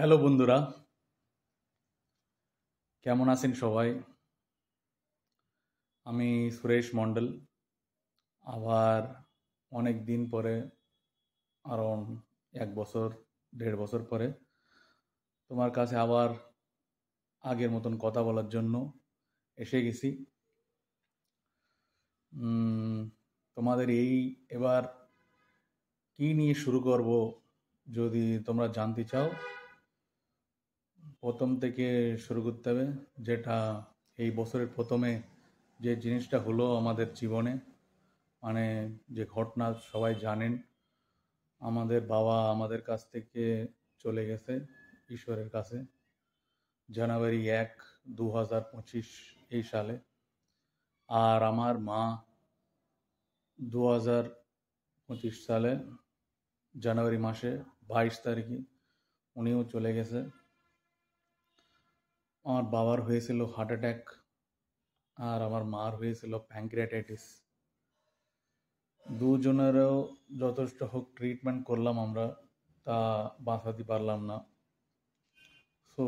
Hello বন্ধুরা, কেমন আছেন সবাই? আমি সুরেশ মণ্ডল। আবার অনেক দিন পরে, আরাউন্ড 1 বছর 1.5 বছর পরে তোমার কাছে আবার আগের মতন কথা বলার জন্য এসে গেছি। তোমাদের এবার কি নিয়ে শুরু করব যদি তোমরা জানতে চাও, প্রথম থেকে শুরু করতে হবে। যেটা এই বছরের প্রথমে যে জিনিসটা হলো আমাদের জীবনে, মানে যে ঘটনা সবাই জানেন, আমাদের বাবা আমাদের কাছ থেকে চলে গেছে ঈশ্বরের কাছে জানুয়ারি 1, 2025 এই সালে। আর আমার মা 2025 সালে জানুয়ারি মাসে 22 তারিখে উনিও চলে গেছে। আমার বাবার হয়েছিল হার্ট অ্যাটাক, আর আমার মার হয়েছিল প্যানক্রিয়াটাইটিস। দুজনেরও যথেষ্ট হোক ট্রিটমেন্ট করলাম আমরা, তা বাঁচাতে পারলাম না। সো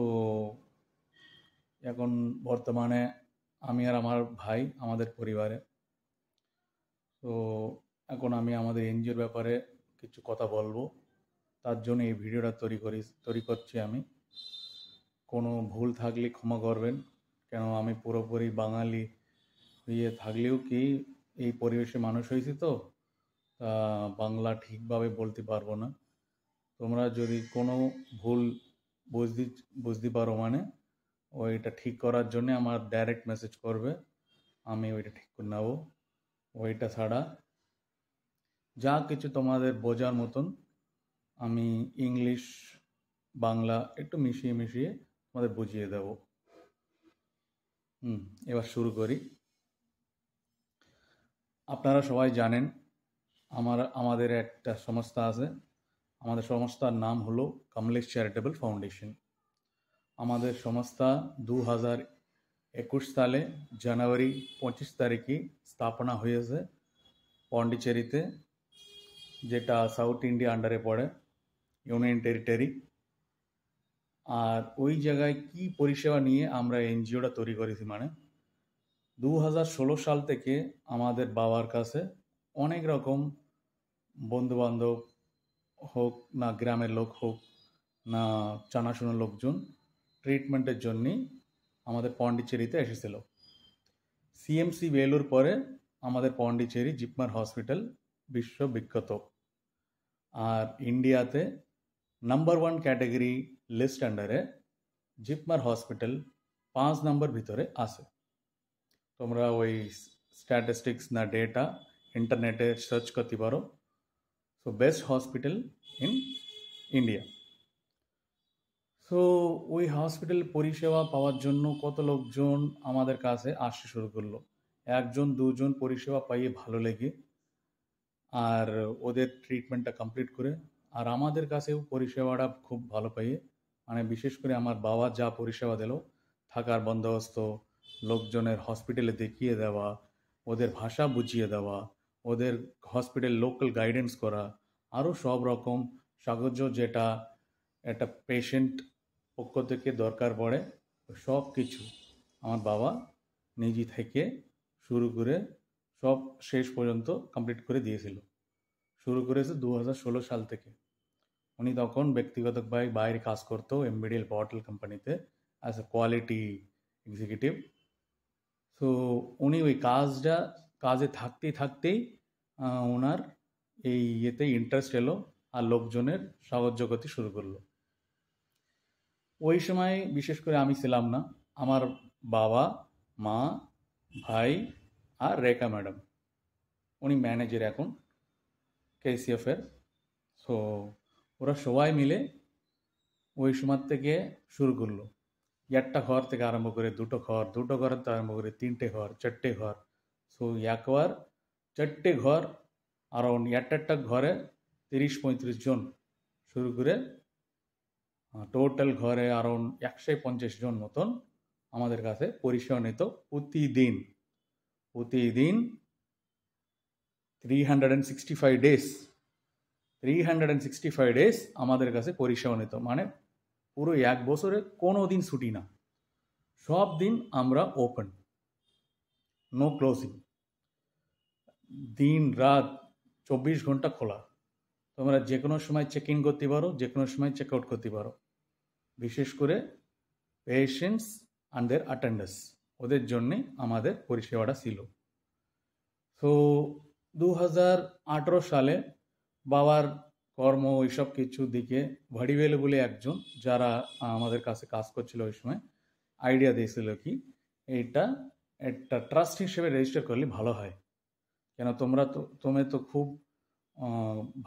এখন বর্তমানে আমি আর আমার ভাই আমাদের পরিবারে। তো এখন আমি আমাদের এনজিওর ব্যাপারে কিছু কথা বলবো, তার জন্য এই ভিডিওটা তৈরি করছি আমি। কোনো ভুল থাকলে ক্ষমা করবেন, কেন আমি পুরোপুরি বাঙালি হয়ে থাকলেও কি এই পরিবেশে মানুষ হয়েছি, তো তা বাংলা ঠিকভাবে বলতে পারবো না। তোমরা যদি কোনো ভুল বুঝতে পারো, মানে ওইটা ঠিক করার জন্য আমার ডাইরেক্ট মেসেজ করবে, আমি ওইটা ঠিক করে নেব। ওইটা ছাড়া যা কিছু তোমাদের বোঝার মতন আমি ইংলিশ বাংলা একটু মিশিয়ে মিশিয়ে তোমাদের বুঝিয়ে দেব। এবার শুরু করি। আপনারা সবাই জানেন আমাদের একটা সংস্থা আছে। আমাদের সংস্থার নাম হলো কমলেশ চ্যারিটেবল ফাউন্ডেশন। আমাদের সংস্থা 2021 সালে জানুয়ারি 25 তারিখে স্থাপনা হয়েছে পন্ডিচেরিতে, যেটা সাউথ ইন্ডিয়া আন্ডারে পড়ে, ইউনিয়ন টেরিটরি। আর ওই জায়গায় কি পরিষেবা নিয়ে আমরা এনজিওটা তৈরি করেছি, মানে 2016 সাল থেকে আমাদের বাবার কাছে অনেক রকম বন্ধুবান্ধব হোক, না গ্রামের লোক হোক, না জানাশোনা লোকজন ট্রিটমেন্টের জন্য আমাদের পন্ডিচেরিতে এসেছিল। সিএমসি বেলুর পরে আমাদের পন্ডিচেরি জিপমার হসপিটাল বিশ্ববিখ্যাত। আর ইন্ডিয়াতে নাম্বার 1 ক্যাটাগরি লিস্ট আন্ডারে জিপমার হসপিটাল 5 নম্বর ভিতরে আছে। তোমরা ওই স্ট্যাটিস্টিক্স না ডেটা ইন্টারনেটে সার্চ করতে পারো। So best hospital in India. So ওই হসপিটাল পরিষেবা পাওয়ার জন্য কত লোকজন আমাদের কাছে আসতে শুরু করলো। 1-2 জন পরিষেবা পাইয়ে ভালো লেগে আর ওদের ট্রিটমেন্টটা কমপ্লিট করে, আর আমাদের কাছেও পরিষেবাটা খুব ভালো পাইয়ে, মানে বিশেষ করে আমার বাবা যা পরিষেবা দিল, থাকার বন্দোবস্ত, লোকজনের হসপিটালে দেখিয়ে দেওয়া, ওদের ভাষা বুঝিয়ে দেওয়া, ওদের হসপিটাল লোকাল গাইডেন্স করা, আরও সব রকম সাহায্য যেটা একটা পেশেন্ট পক্ষ থেকে দরকার পড়ে, সব কিছু আমার বাবা নিজে থেকে শুরু করে সব শেষ পর্যন্ত কমপ্লিট করে দিয়েছিল। শুরু করেছে 2016 সাল থেকে। উনি তখন ব্যক্তিগতভাবে বাইরে কাজ করতো এমবিডিএল বটল কোম্পানিতে as a quality executive. So উনি ওই কাজে থাকতেই ওনার এই ইয়েতে ইন্টারেস্ট এলো আর লোকজনের সাহায্য করতে শুরু করলো। ওই সময় বিশেষ করে আমি ছিলাম না, আমার বাবা, মা, ভাই আর রেখা ম্যাডাম, উনি ম্যানেজার এখন কেসিএফের। সো ওরা সবাই মিলে ওই সময় থেকে শুরু করলো। একটা ঘর থেকে আরম্ভ করে দুটো ঘর থেকে আরম্ভ করে 3টে ঘর, 4টে ঘর। সো একবার 4টে ঘর, আরাউন্ড একটা ঘরে 30-35 জন শুরু করে টোটাল ঘরে আরাউন্ড 150 জন মতন আমাদের কাছে পরিষেবা নিত প্রতিদিন 365 ডেজ আমাদের কাছে পরিষেবা নিত। মানে পুরো 1 বছরে কোনো দিন ছুটি না, সব দিন আমরা ওপেন, নো ক্লোজিং, দিন রাত 24 ঘন্টা খোলা। তোমরা যে কোনো সময় চেক ইন করতে পারো, যে কোনো সময় চেক আউট করতে পারো। বিশেষ করে পেশেন্টস অ্যান্ড দের অ্যাটেন্ডেন্স, ওদের জন্যে আমাদের পরিষেবাটা ছিল। তো 2018 সালে বাবার কর্ম ওইসব কিছু দিকে ভাড়িবেলে বলে একজন যারা আমাদের কাছে কাজ করছিল ওই সময় আইডিয়া দিয়েছিল কি এইটা একটা ট্রাস্ট হিসেবে রেজিস্টার করলে ভালো হয়। কেন তুমি তো খুব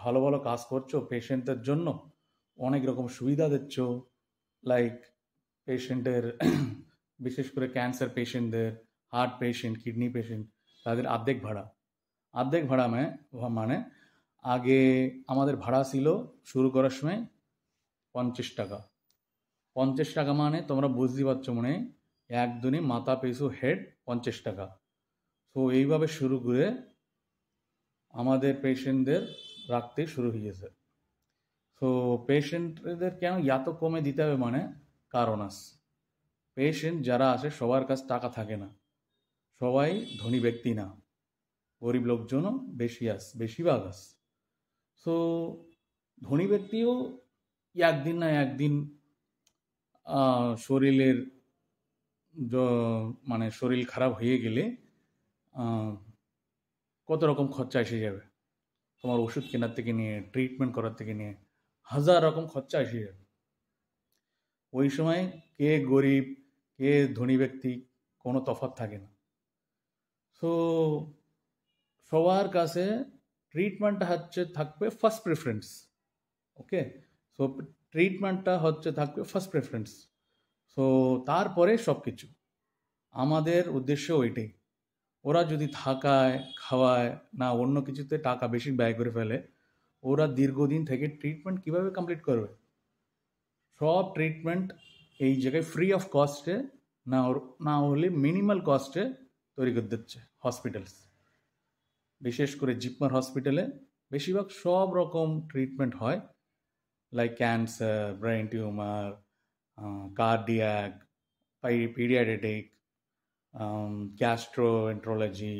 ভালো ভালো কাজ করছো পেশেন্টদের জন্য, অনেক রকম সুবিধা দিচ্ছ, লাইক পেশেন্টের বিশেষ করে ক্যান্সার পেশেন্টদের, হার্ট পেশেন্ট, কিডনি পেশেন্ট, তাদের অর্ধেক ভাড়া মানে আগে আমাদের ভাড়া ছিল শুরু করার সময় 50 টাকা। 50 টাকা মানে তোমরা বুঝতে পারছো, মনে একদিনই মাথা পিছু হেড 50 টাকা। তো এইভাবে শুরু করে আমাদের পেশেন্টদের রাখতে শুরু হয়েছে। তো পেশেন্টদের কেন এত কমে দিতে হবে, মানে কারণ আছে। পেশেন্ট যারা আসে সবার কাছে টাকা থাকে না, সবাই ধনী ব্যক্তি না, গরিব লোকজনও বেশিরভাগ আছে। সো ধনী ব্যক্তিও একদিন না একদিন শরীরের মানে শরীর খারাপ হয়ে গেলে কত রকম খরচা এসে যাবে, তোমার ওষুধ কেনার থেকে নিয়ে ট্রিটমেন্ট করার থেকে নিয়ে 1000 রকম খরচা এসে যাবে। ওই সময় কে গরিব কে ধনী ব্যক্তি কোনো তফাৎ থাকে না। সো সবার কাছে ট্রিটমেন্টটা থাকবে ফার্স্ট প্রেফারেন্স। ওকে, সো ট্রিটমেন্টটা থাকবে ফার্স্ট প্রেফারেন্স। সো তারপরে সব কিছু, আমাদের উদ্দেশ্য ওইটাই। ওরা যদি থাকায় খাওয়ায় না অন্য কিছুতে টাকা বেশি ব্যয় করে ফেলে, ওরা দীর্ঘদিন থেকে ট্রিটমেন্ট কিভাবে কমপ্লিট করবে? সব ট্রিটমেন্ট এই জায়গায় ফ্রি অফ কস্টে না হলে মিনিমাল কস্টে তৈরি করে দিচ্ছে হসপিটালস। বিশেষ করে জিপমার হসপিটালে বেশিরভাগ সব রকম ট্রিটমেন্ট হয়, like cancer, brain tumour, cardiac, paediatric, gastroenterology,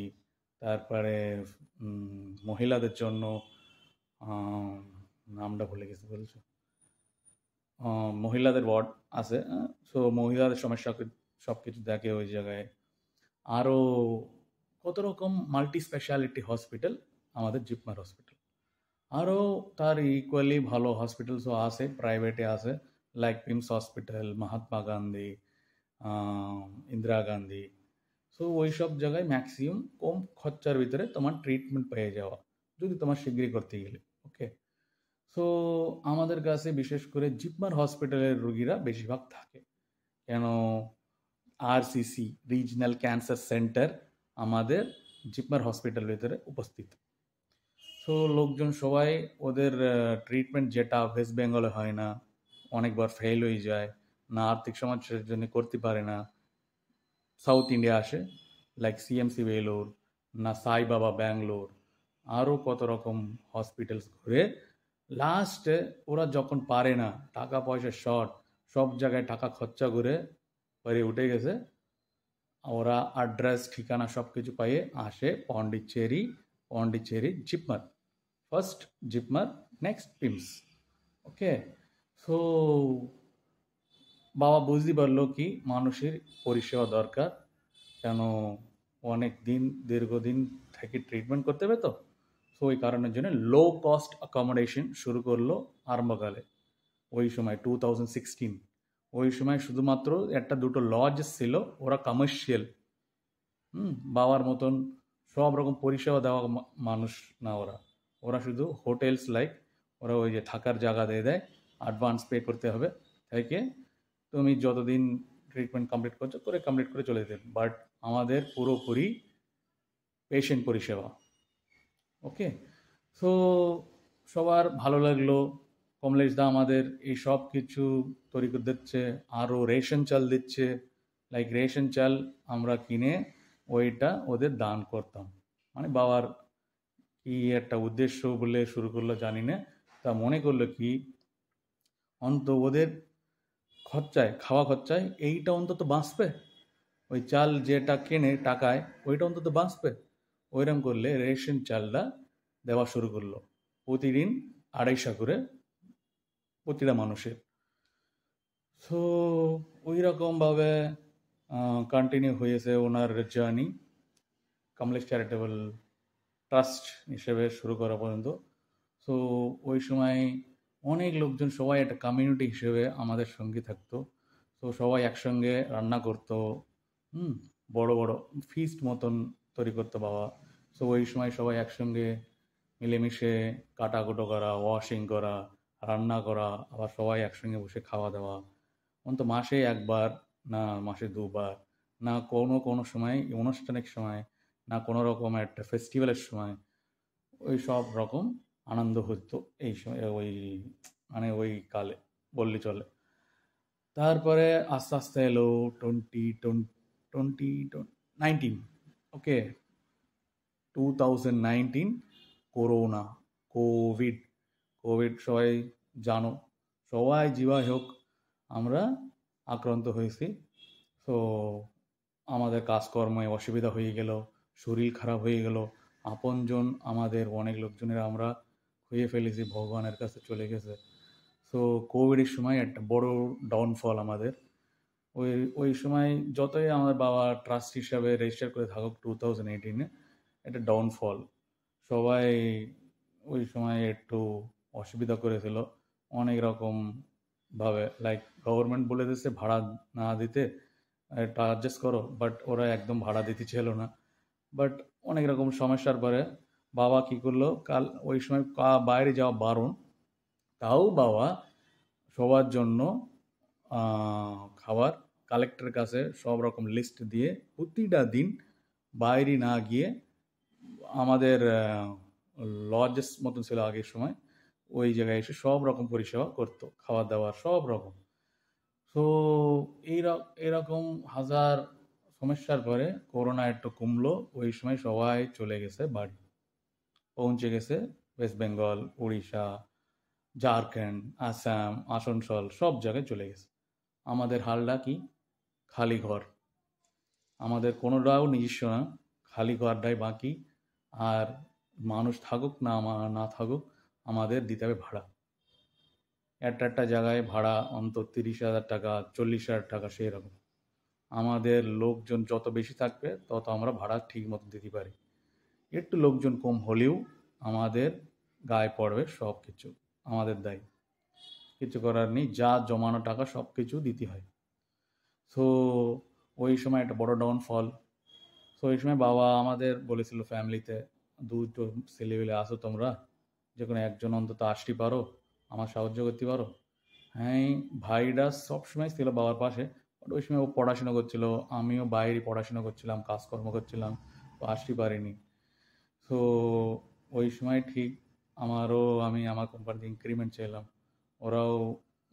তারপরে মহিলাদের জন্য নামটা ভুলে গেছি, বলছো মহিলাদের ওয়ার্ড আছে। সো মহিলাদের সমস্যা সব কিছু দেখে ওই জায়গায়। আরও কত রকম মাল্টি স্পেশালিটি হসপিটাল আমাদের জিপমার হসপিটাল। আরও তার ইকুয়ালি ভালো হসপিটালসও আছে, প্রাইভেটে আছে, like PIMS hospital, Mahatma Gandhi, Indira Gandhi. So ওই সব জায়গায় ম্যাক্সিমাম কম খরচার ভিতরে তোমার ট্রিটমেন্ট পেয়ে যাওয়া, যদি তোমার শীঘ্রই করতে গেলে। ওকে, সো আমাদের কাছে বিশেষ করে জিপমার হসপিটালের রোগীরা বেশিরভাগ থাকে। কেন আরসিসি রিজনাল ক্যান্সার সেন্টার আমাদের জিপমার হসপিটালের ভিতরে উপস্থিত। সো লোকজন সবাই ওদের ট্রিটমেন্ট যেটা ওয়েস্ট বেঙ্গলে হয় না, অনেকবার ফেল হয়ে যায়, না আর্থিক সমস্যার জন্য করতে পারে না, সাউথ ইন্ডিয়া আসে, লাইক সিএমসি বেলোর, না সাই বাবা ব্যাঙ্গালোর, আরও কত রকম হসপিটালস ঘুরে লাস্টে ওরা যখন পারে না, টাকা পয়সা শর্ট, সব জায়গায় টাকা খরচা করে পরে উঠে গেছে, ওরা অ্যাড্রেস ঠিকানা সব কিছু পাইয়ে আসে Pondicherry JIPMER, first JIPMER, next PIMS. Okay, so বাবা বুঝতে পারলো কি মানুষের পরিষেবা দরকার, কেন অনেক দীর্ঘদিন থেকে ট্রিটমেন্ট করতে হবে। তো সো ওই কারণের জন্য লো কস্ট অ্যাকোমোডেশন শুরু করলো আরম্ভকালে। ওই সময় 2016, ওই সময় শুধুমাত্র একটা দুটো লজ ছিল, ওরা কমার্শিয়াল, বাবার মতন সব রকম পরিষেবা দেওয়া মানুষ না, ওরা শুধু হোটেলস, লাইক ওরা ওই যে থাকার জায়গা দিয়ে দেয়, অ্যাডভান্স পে করতে হবে, থেকে তুমি যতদিন ট্রিটমেন্ট কমপ্লিট করছো কমপ্লিট করে চলে যেতে। বাট আমাদের পুরোপুরি পেশেন্ট পরিষেবা। ওকে, সো সবার ভালো লাগলো, কমলেশ দা আমাদের এই সব কিছু তৈরি করে দিচ্ছে, আরও রেশন চাল দিচ্ছে, লাইক রেশন চাল আমরা কিনে ওইটা ওদের দান করতাম। মানে বাবার কি একটা উদ্দেশ্য বলে শুরু করলো জানি না, তা মনে করলো কি অন্ত ওদের খরচায়, খাওয়া খরচায় এইটা অন্তত বাঁচবে। ওই চাল যেটা কেনে টাকায় ওইটা অন্তত বাঁচবে। ওইরকম করলে রেশন চালটা দেওয়া শুরু করলো প্রতিদিন 250 করে প্রতিটা মানুষের। সো ওই রকমভাবে কন্টিনিউ হয়েছে ওনার জার্নি কমলেশ চ্যারিটেবল ট্রাস্ট হিসেবে শুরু করা পর্যন্ত। সো ওই সময় অনেক লোকজন, সবাই একটা কমিউনিটি হিসেবে আমাদের সঙ্গে থাকতো। তো সবাই একসঙ্গে রান্না করতো, হুম, বড় বড় ফিস্ট মতন তৈরি করতো বাবা। সো ওই সময় সবাই একসঙ্গে মিলেমিশে কাটাকুটো করা, ওয়াশিং করা, রান্না করা, আবার সবাই একসঙ্গে বসে খাওয়া দাওয়া। অন্তত মাসে একবার, না মাসে দুবার, না কোনো কোনো সময় অনুষ্ঠানের সময়, না কোনো রকম একটা ফেস্টিভ্যালের সময় ওই সব রকম আনন্দ হতো এই সময়, ওই মানে ওই কালে বললে চলে। তারপরে আস্তে আস্তে এলো 2019, ওকে, 2019 করোনা, কোভিড। কোভিড সবাই জানো, সবাই যেভাবে হোক আমরা আক্রান্ত হয়েছি। তো আমাদের কাজকর্মে অসুবিধা হয়ে গেল, শরীর খারাপ হয়ে গেল, আপনজন আমাদের অনেক লোকজনের আমরা হয়ে ফেলেছি, ভগবানের কাছে চলে গেছে। সো কোভিডের সময় একটা বড় ডাউনফল আমাদের। ওই ওই সময় যতই আমার বাবা ট্রাস্ট হিসাবে রেজিস্টার করে থাকুক 2018-এ, একটা ডাউনফল। সবাই ওই সময় একটু অসুবিধা করেছিল অনেক রকম ভাবে। লাইক গভর্নমেন্ট বলে দিচ্ছে ভাড়া না দিতে, এটা অ্যাডজাস্ট করো, বাট ওরা একদম ভাড়া দিতে ছিল না। বাট অনেক রকম সমস্যার পরে বাবা কি করলো, কাল ওই সময় বাইরে যাওয়া বারণ, তাও বাবা সবার জন্য খাবার কালেক্টরের কাছে সব রকম লিস্ট দিয়ে প্রতিটা দিন বাইরে না গিয়ে আমাদের লজেস মতন ছিল আগের সময়, ওই জায়গায় এসে সব রকম পরিষেবা করতো, খাওয়া দাওয়া সব রকম। তো এরকম হাজার সমস্যার পরে করোনা একটু কমলো। ওই সময় সবাই চলে গেছে বাড়ি, পৌঁছে গেছে ওয়েস্ট বেঙ্গল, উড়িষ্যা, ঝাড়খণ্ড, আসাম, আসানসোল, সব জায়গায় চলে গেছে। আমাদের হালটা কি, খালি ঘর, আমাদের কোনোটাও নিজস্ব না, খালি ঘরটাই বাকি। আর মানুষ থাকুক না না থাকুক আমাদের দিতে হবে ভাড়া। একটা জায়গায় ভাড়া অন্তত 30,000 টাকা, 40,000 টাকা, সেই রকম। আমাদের লোকজন যত বেশি থাকবে তত আমরা ভাড়া ঠিক মতো দিতে পারি। একটু লোকজন কম হলেও আমাদের গায়ে পড়বে সব কিছু, আমাদের দায়ী, কিছু করার নেই, যা জমানো টাকা সব কিছু দিতে হয়। সো ওই সময় একটা বড় ডাউনফল। সো ওই সময় বাবা আমাদের বলেছিল ফ্যামিলিতে, দুটো ছেলেবেলে আসো তোমরা, যে কোনো একজন অন্তত আসতে পারো, আমার সাহায্য করতে পারো। হ্যাঁ, ভাইরা সবসময় ছিল বাবার পাশে, বাট ওই সময় ও পড়াশোনা করছিল, আমিও বাইরে পড়াশোনা করছিলাম, কাজকর্ম করছিলাম, তো আসতে পারিনি। সো ওই সময় ঠিক আমি আমার কোম্পানিতে ইনক্রিমেন্ট চাইলাম, ওরাও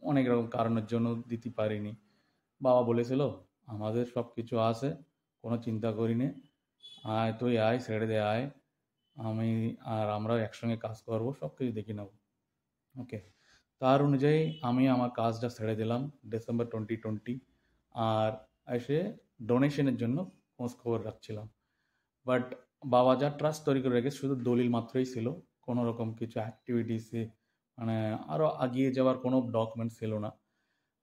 অনেক রকম কারণের জন্য দিতে পারিনি। বাবা বলেছিল আমাদের সব কিছু আছে, কোনো চিন্তা করি নে, আয় তুই আয়, ছেড়ে দে আয়, আমরা একসঙ্গে কাজ করবো, সব কিছু দেখে নেব, ওকে। তার অনুযায়ী আমি আমার কাজটা ছেড়ে দিলাম ডিসেম্বর 2020। আর এসে ডোনেশনের জন্য খোঁজ খবর রাখছিলাম। বাট বাবা যা ট্রাস্ট তৈরি করে রেখেছে শুধু দলিল মাত্রই ছিল, কোনো রকম কিছু অ্যাক্টিভিটিসে মানে আরও এগিয়ে যাওয়ার কোনো ডকুমেন্ট ছিল না।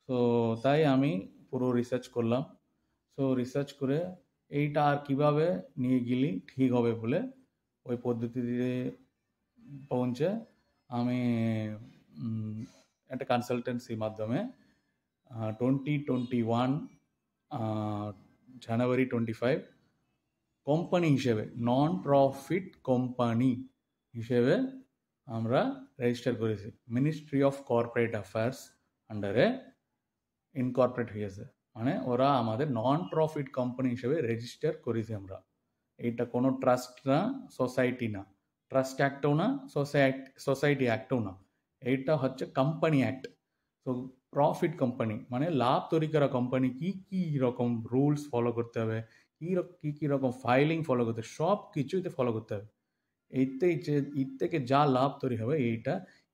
সো তাই আমি পুরো রিসার্চ করলাম। সো রিসার্চ করে এইটা আর কীভাবে নিয়ে গেলে ঠিক হবে বলে ওই পদ্ধতিতে পৌঁছে আমি একটা কনসালটেন্সির মাধ্যমে 2021 জানুয়ারি 25 কোম্পানি হিসেবে, নন প্রফিট কোম্পানি হিসেবে আমরা রেজিস্টার করেছি। মিনিস্ট্রি অফ কর্পোরেট অ্যাফেয়ার্স আন্ডারে ইনকর্পোরেট হয়েছে, মানে ওরা আমাদের নন প্রফিট কোম্পানি হিসেবে রেজিস্টার করেছি আমরা। এইটা কোনো ট্রাস্ট না, সোসাইটি না, ট্রাস্ট অ্যাক্টও না, সোসাইটি অ্যাক্টও না, এইটা হচ্ছে কোম্পানি অ্যাক্ট। তো প্রফিট কোম্পানি মানে লাভ তৈরি করা কোম্পানি কি কি রকম রুলস ফলো করতে হবে, কি রকম ফাইলিং ফলো করতে হবে, সব কিছুতে ফলো করতে হবে। এর থেকে যা লাভ তৈরি হবে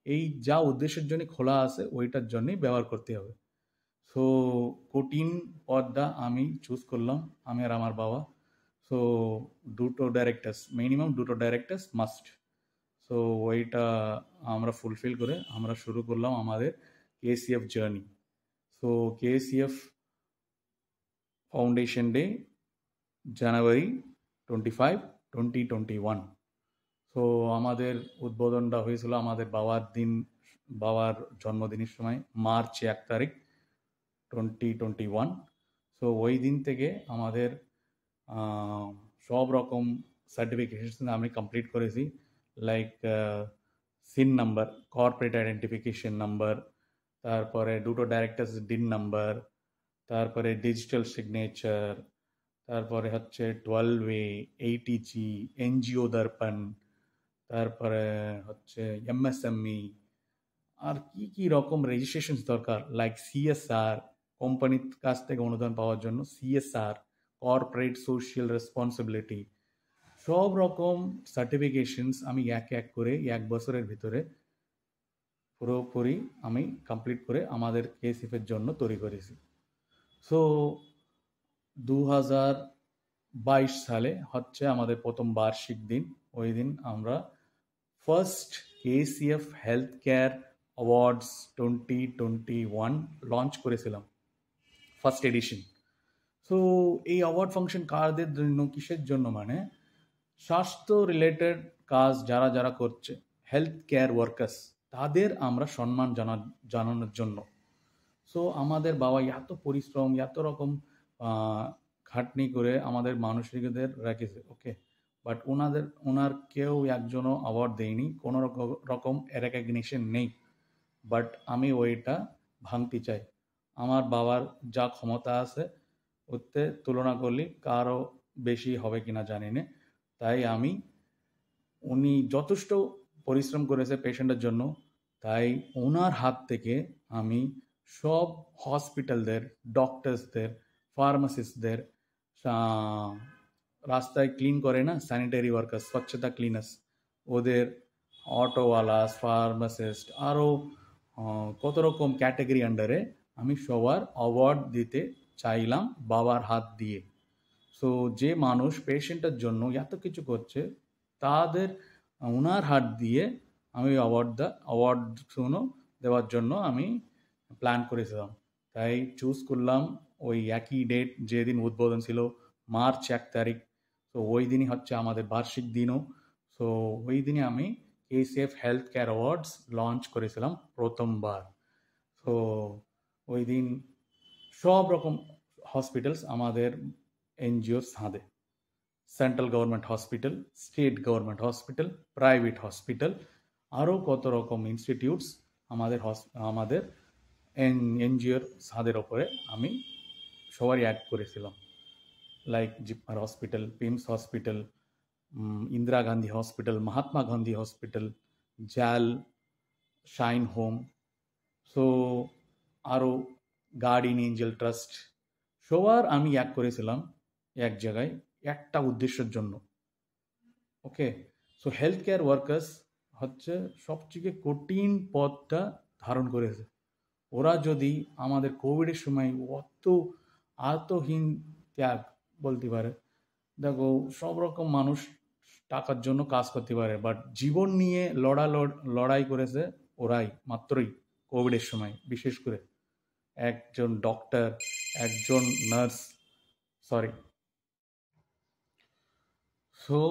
এই যা উদ্দেশ্যের জন্য খোলা আছে ওইটার জন্যই ব্যবহার করতে হবে। সো সো কঠিন পদটা আমি চুজ করলাম, আমি আর আমার বাবা। সো মিনিমাম দুটো ডাইরেক্টার্স মাস্ট। সো ওইটা আমরা ফুলফিল করে আমরা শুরু করলাম আমাদের কেসিএফ জার্নি। সো কেসিএফ ফাউন্ডেশন ডে জানুয়ারি 25, 2021। সো আমাদের উদ্বোধনটা হয়েছিল আমাদের বাবার জন্মদিনের সময় মার্চ 1 তারিখ 2021। সো ওই দিন থেকে আমাদের সব রকম সার্টিফিকেশন আমি কমপ্লিট করেছি, like CIN number, corporate identification number, তারপরে দুটো ডাইরেক্টার্স ডিন নাম্বার, তারপরে ডিজিটাল সিগনেচার, তারপরে হচ্ছে 12A, ATG, এনজিও দর্পণ, তারপরে হচ্ছে এমএসএমই, আর কি কি রকম রেজিস্ট্রেশন দরকার, লাইক সিএসআর, কোম্পানির কাছ থেকে অনুদান পাওয়ার জন্য সিএসআর, কর্পোরেট সোশ্যাল রেসপন্সিবিলিটি, সব রকম সার্টিফিকেশনস আমি এক এক করে 1 বছরের ভিতরে পুরোপুরি আমি কমপ্লিট করে আমাদের কেসিএফের জন্য তৈরি করেছি। সো 2022 সালে হচ্ছে আমাদের প্রথম বার্ষিক দিন। ওই দিন আমরা first KCF health care awards 2021 launch করেছিলাম, ফার্স্ট এডিশন। সো এই অ্যাওয়ার্ড ফাংশন কারদের জন্য, কিসের জন্য, মানে স্বাস্থ্য রিলেটেড কাজ যারা যারা করছে, হেলথ কেয়ার ওয়ার্কার্স, তাদের আমরা সম্মান জানানোর জন্য। সো আমাদের বাবা এত পরিশ্রম, এত রকম খাটনি করে আমাদের মানুষদের রেখেছে, ওকে, বাট ওনার কেউ একজনও অ্যাওয়ার্ড দেয়নি, কোনো রকম রেকগনিশন নেই। বাট আমি ওইটা ভাঙতে চাই। আমার বাবার যা ক্ষমতা আছে ওতে তুলনা করলে কারো বেশি হবে কিনা জানি না। তাই উনি যথেষ্ট পরিশ্রম করেছে পেশেন্টের জন্য, তাই ওনার হাত থেকে আমি সব হসপিটালদের, ডক্টরসদের, ফার্মাসিস্টদের, রাস্তায় ক্লিন করে না স্যানিটারি ওয়ার্কার, স্বচ্ছতা ক্লিনার্স, ওদের, অটোওয়ালাস, ফার্মাসিস্ট, আরও কত রকম ক্যাটাগরি আন্ডারে আমি সবার অ্যাওয়ার্ড দিতে চাইলাম বাবার হাত দিয়ে। সো যে মানুষ পেশেন্টের জন্য এত কিছু করছে, তাদের ওনার হাত দিয়ে আমি অ্যাওয়ার্ড দেওয়ার জন্য আমি প্ল্যান করেছিলাম। তাই চুজ করলাম ওই একই ডেট, যেদিন উদ্বোধন ছিল, মার্চ 1 তারিখ। তো ওই দিনই হচ্ছে আমাদের বার্ষিক দিনও। সো ওই দিনে আমি কেসিএফ হেলথ কেয়ার অ্যাওয়ার্ডস লঞ্চ করেছিলাম প্রথমবার। সো ওই দিন সব রকম হসপিটালস আমাদের এনজিওর ছাদে, central government hospital, state government hospital, private hospital, আরও কত রকম ইনস্টিটিউটস আমাদের এনজিওর ছাদের ওপরে আমি সবারই অ্যাড করেছিলাম, like JIPMER hospital, PIMS hospital, Indira Gandhi hospital, Mahatma Gandhi hospital, জাল, শাইন হোম, সো আরও গার্ডিয়ান এঞ্জেল ট্রাস্ট, সবার আমি এক করেছিলাম এক জায়গায় একটা উদ্দেশ্যের জন্য, okay. So health care workers হচ্ছে সবচেয়ে কঠিন পদটা ধারণ করেছে। ওরা যদি আমাদের কোভিডের সময় আত্মহীন ত্যাগ বলতে পারে, দেখো সব রকম মানুষ টাকার জন্য কাজ করতে পারে, বাট জীবন নিয়ে লড়াই করেছে ওরাই মাত্রই কোভিডের সময়। বিশেষ করে একজন ডক্টর, একজন নার্স, সরি। সো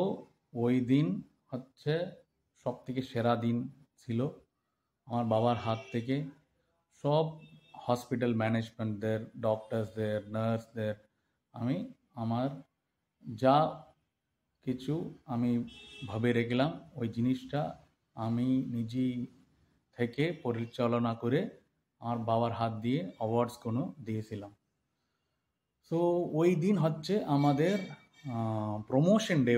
ওই দিন হচ্ছে সব থেকে সেরা দিন ছিল। আমার বাবার হাত থেকে সব হসপিটাল ম্যানেজমেন্টদের, ডক্টরসদের, নার্সদের আমি আমার যা কিছু আমি ভাবে রেখলাম, ওই জিনিসটা আমি নিজেই থেকে পরিচালনা করে আমার বাবার হাত দিয়ে অ্যাওয়ার্ডসগুলো দিয়েছিলাম। সো ওই দিন হচ্ছে আমাদের প্রমোশন ডে।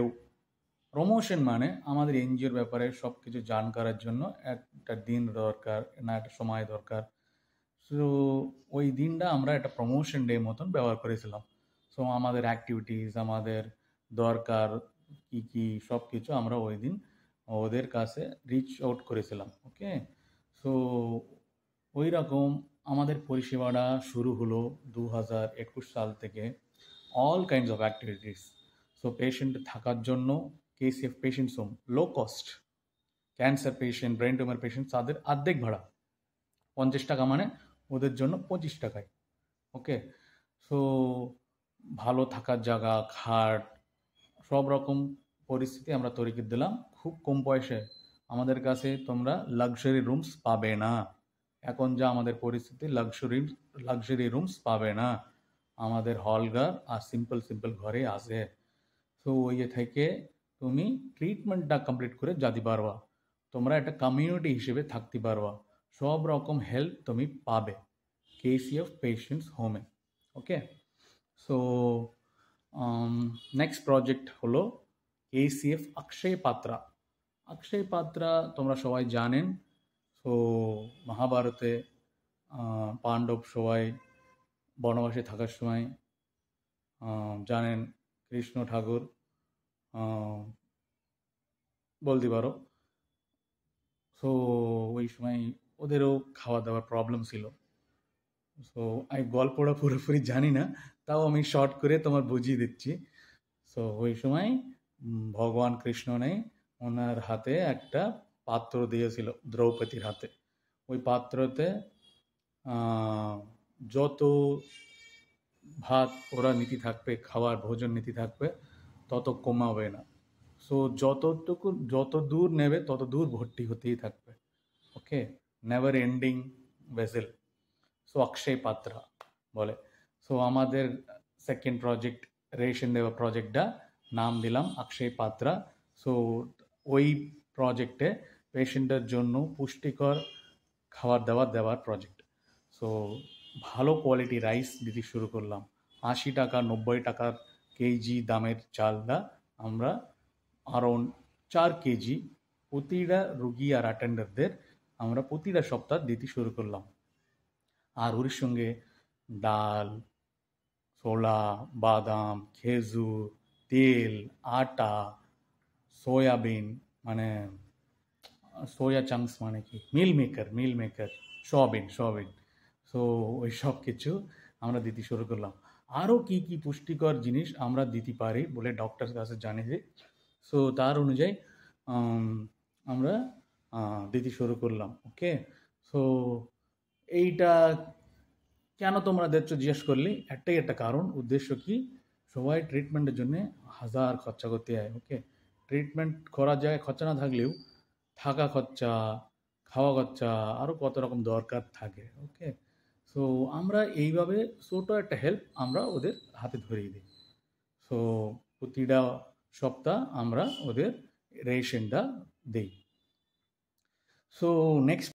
প্রমোশন মানে আমাদের এনজিওর ব্যাপারে সব কিছু জানকারের জন্য একটা দিন দরকার, না একটা সময় দরকার। সো ওই দিনটা আমরা একটা প্রমোশন ডে মতন ব্যবহার করেছিলাম। সো আমাদের অ্যাক্টিভিটিস, আমাদের দরকার কি কি, সব কিছু আমরা ওই দিন ওদের কাছে রিচ আউট করেছিলাম, ওকে। সো ওই রকম আমাদের পরিষেবাটা শুরু হলো 2021 সাল থেকে। All kinds of activities. So patient থাকার জন্য KCF patients home low cost. Cancer patient, brain tumour patient তাদের অর্ধেক ভাড়া, 50 টাকা মানে ওদের জন্য 25 টাকায়। ওকে, সো ভালো থাকার জায়গা, খাট, সব রকম পরিস্থিতি আমরা তৈরি করে দিলাম খুব কম পয়সায়। আমাদের কাছে তোমরা লাক্সারি রুমস পাবে না। এখন যা আমাদের পরিস্থিতি, লাক্সারি রুমস পাবে না। আমাদের হলঘর আর সিম্পল ঘরে আছে। সো ওই থেকে তুমি ট্রিটমেন্টটা কমপ্লিট করে যেতে পারবা। তোমরা একটা কমিউনিটি হিসেবে থাকতে পারবা। সব রকম হেল্প তুমি পাবে কেসিএফ পেশেন্টস হোমে। ওকে, সো নেক্সট প্রজেক্ট হলো কেসিএফ অক্ষয় পাত্রা। অক্ষয় পাত্রা তোমরা সবাই জানেন। সো মহাভারতে পাণ্ডব সবাই বনবাসে থাকার সময় জানেন কৃষ্ণ ঠাকুর বলতে পারো। সো ওই সময় ওদেরও খাওয়া দাওয়ার প্রবলেম ছিল। সো আমি গল্পটা পুরোপুরি জানি না, তাও আমি শর্ট করে তোমার বুঝিয়ে দিচ্ছি। সো ওই সময় ভগবান কৃষ্ণ নেই, ওনার হাতে একটা পাত্র দিয়েছিল দ্রৌপদীর হাতে। ওই পাত্রতে যত ভাত ওরা নীতি থাকবে, খাওয়ার ভোজন নীতি থাকবে, তত কমাবে না। সো যত দূর নেবে তত দূর ভর্তি হতেই থাকবে। ওকে, নেভার এন্ডিং ভেসেল। সো অক্ষয় পাত্রা বলে। সো আমাদের সেকেন্ড প্রজেক্ট, রেশন দেওয়া প্রজেক্টটা নাম দিলাম অক্ষয় পাত্রা। সো ওই প্রজেক্টে পেশেন্টের জন্য পুষ্টিকর খাবার দাবার দেওয়ার প্রজেক্ট। সো ভালো কোয়ালিটি রাইস দিতে শুরু করলাম। 80 টাকা 90 টাকার কেজি দামের চালটা আমরা অ্যারাউন্ড 4 কেজি প্রতিটা রুগী আর অ্যাটেন্ডারদের আমরা প্রতিটা সপ্তাহ দিতে শুরু করলাম। আর ওর সঙ্গে ডাল, ছোলা, বাদাম, খেজুর, তেল, আটা, সয়াবিন মানে সোয়া চাংস মানে কি মিল মেকার, সয়াবিন। সো ওই সব কিছু আমরা দিতে শুরু করলাম। আরও কি কি পুষ্টিকর জিনিস আমরা দিতে পারি বলে ডক্টরের কাছে জানিয়েছি। সো তার অনুযায়ী আমরা দিতে শুরু করলাম। ওকে, সো এইটা কেন তোমরা দেখছো জিজ্ঞেস করলি, একটাই একটা কারণ, উদ্দেশ্য কি, সবাই ট্রিটমেন্টের জন্য হাজার খরচা করতে হয়। ওকে, ট্রিটমেন্ট করার জায়গায় খরচা না থাকলেও থাকা খরচা, খাওয়া খরচা, আরও কত রকম দরকার থাকে। ওকে, সো আমরা এইভাবে ছোট একটা হেল্প আমরা ওদের হাতে ধরিয়ে দিই। সো প্রতিটা সপ্তাহ আমরা ওদের রেশনটা দিই। So next